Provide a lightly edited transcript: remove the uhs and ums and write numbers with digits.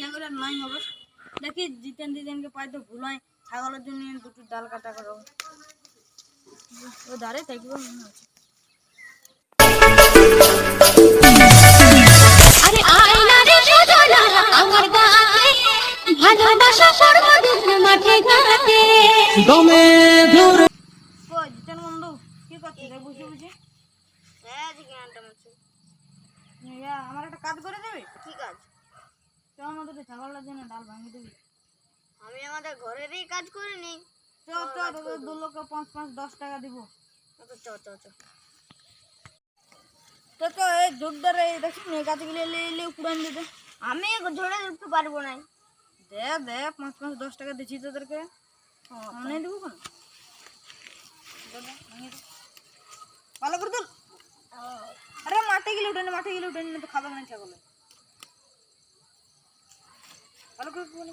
ইয়া করে নাই হবে। দেখি জিতেন দিদেনকে পাই তো ভুল হয়, ছাগলের জন্য দুটো ডাল কাটা করো ও ধারে থাকবে মনে হচ্ছে। আরে আয়না রে সজনা আমার গাতে ভালোবাসা সর্বদুঃখ মাঠে ঘাটে দমে ধরে কই জিতেন বন্ধু কি করছিস রে বসে বসে? হ্যাঁ জি গানটা মারছি। আমার একটা কাজ করে দেবে? কি কাজ? চ আমাদের ছাগলের জন্য ডাল ভাঙিয়ে দিবি। আমি আমাদের ঘরেরই কাজ করিনি। চ চ তোদের 2 লোকে 5-5-10 টাকা দিব। চ চ চ তো তো এই জোরদার এই দেখছিস না গাছগুলো এলে পুরান দিতে। আমি ঝড়ে উঠতে পারবো না। দে দে 5-5-10 টাকা দিচ্ছি তোদেরকে। অনেক দেবো কেন? ভালো করে তুল। আরে মাঠে গেলে উঠে না তো খাবার না ছাগলে। ভালো করে তুল।